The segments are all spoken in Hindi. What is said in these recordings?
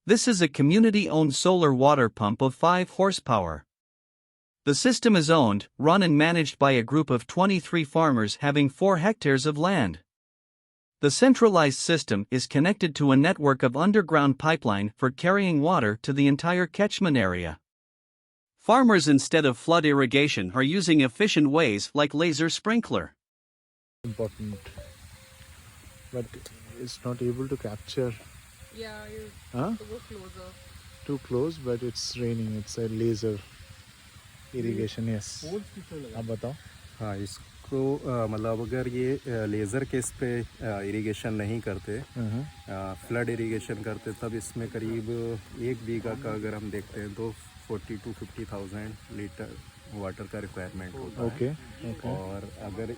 This is a community-owned solar water pump of 5 horsepower. The system is owned, run and managed by a group of 23 farmers having 4 hectares of land. The centralized system is connected to a network of underground pipeline for carrying water to the entire catchment area. Farmers instead of flood irrigation are using efficient ways like laser sprinkler. Important, but it's not able to capture. Yeah, you Huh? to go closer. Too close, but it's raining. It's a laser irrigation. Yes. आप बताओ. हाँ, इसको मतलब अगर ये लेज़र के इस पे इरिगेशन नहीं करते, फ्लड इरिगेशन करते, तब इसमें करीब 1 बीघा का अगर हम देखते हैं तो 40 to 50,000 लीटर वाटर का रिक्वायरमेंट होता है. और अगर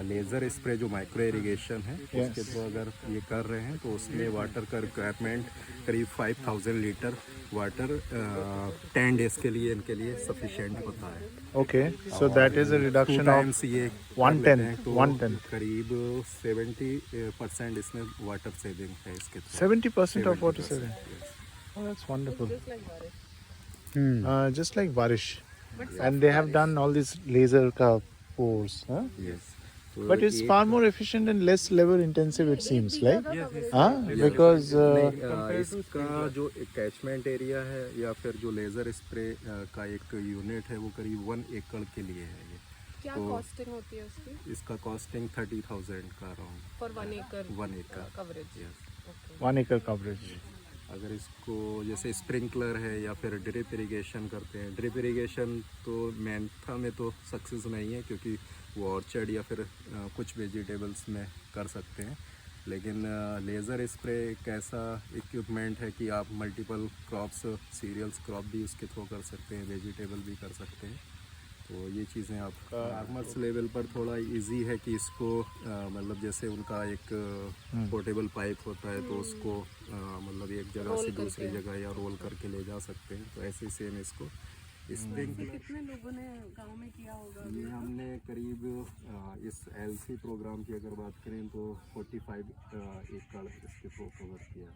लेज़र स्प्रे जो माइक्रो इरिगेशन है उसके थ्रू अगर ये कर रहे हैं तो उसमें वाटर का रिक्वायरमेंट करीब 5,000 लीटर वाटर 10 डेज के लिए इनके लिए सफिशिएंट होता है. Okay, so that is a reduction of ये 110. करीब 70% इसमें वाटर सेविंग है इसके through. 70% of water saving. Oh, that's wonderful. Just like Barish. Just like Barish. And they have done all these laser pores. Huh? Yes. But it's far more efficient and less labor intensive, it seems like. Because इसका जो कैचमेंट एरिया है या फिर जो लेज़र स्प्रे का एक यूनिट है वो करीब 1 एकड़ के लिए है. ये क्या कॉस्टिंग होती है उसकी? इसका कॉस्टिंग 30,000 का अराउंड फॉर 1 एकड़ 1 एकड़ कवरेज. Yes. 1 acre coverage. अगर इसको जैसे स्प्रिंकलर है या फिर ड्रिप इरिगेशन करते हैं. ड्रिप इरिगेशन तो मैंथा में तो सक्सेस नहीं है क्योंकि वो ऑर्चर्ड या फिर कुछ वेजिटेबल्स में कर सकते हैं, लेकिन लेज़र स्प्रे एक ऐसा इक्विपमेंट है कि आप मल्टीपल क्रॉप्स, सीरियल्स क्रॉप भी उसके थ्रू कर सकते हैं, वेजिटेबल भी कर सकते हैं. तो ये चीज़ें आप फार्मर्स लेवल पर थोड़ा इजी है कि इसको मतलब जैसे उनका एक पोर्टेबल पाइप होता है तो उसको मतलब एक जगह से दूसरी जगह या रोल करके ले जा सकते हैं. तो ऐसे सेम इसको कितने लोगों ने गांव में किया होगा? ये हमने करीब इस एलसी प्रोग्राम की अगर बात करें तो 45 एकड़ इसके थ्रू कवर किया.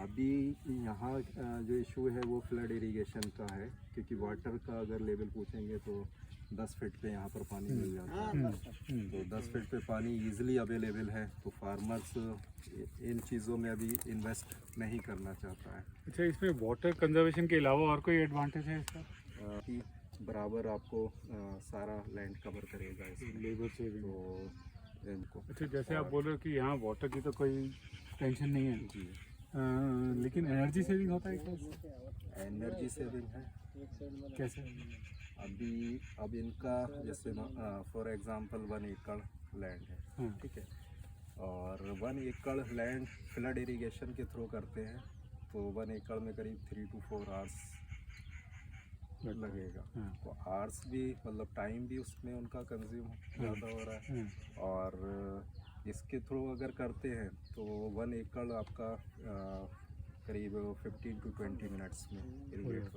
अभी यहाँ जो इशू है वो फ्लड इरिगेशन का है क्योंकि वाटर का अगर लेवल पूछेंगे तो 10 फीट पे यहाँ पर पानी मिल जाता है. तो 10 फीट पे पानी इजीली अवेलेबल है तो फार्मर्स इन चीज़ों में अभी इन्वेस्ट नहीं करना चाहता है. अच्छा, इसमें वाटर कंजर्वेशन के अलावा और कोई एडवांटेज है इसका? कि बराबर आपको सारा लैंड कवर करेगा लेबर सेविंग. तो इनको अच्छा, जैसे आप बोल रहे हो कि यहाँ वाटर की तो कोई टेंशन नहीं है जी, लेकिन एनर्जी सेविंग होता है क्या? एनर्जी सेविंग है. कैसे? अब इनका जैसे फॉर एग्जांपल 1 एकड़ लैंड है, ठीक है, और 1 एकड़ लैंड फ्लड इरिगेशन के थ्रू करते हैं तो 1 एकड़ में करीब 3 to 4 आवर्स लगेगा. तो आवर्स भी मतलब टाइम भी उसमें उनका कंज्यूम ज़्यादा हो रहा है. और इसके थ्रू अगर करते हैं तो 1 एकड़ आपका करीब 15 to 20 मिनट्स में इरिगेट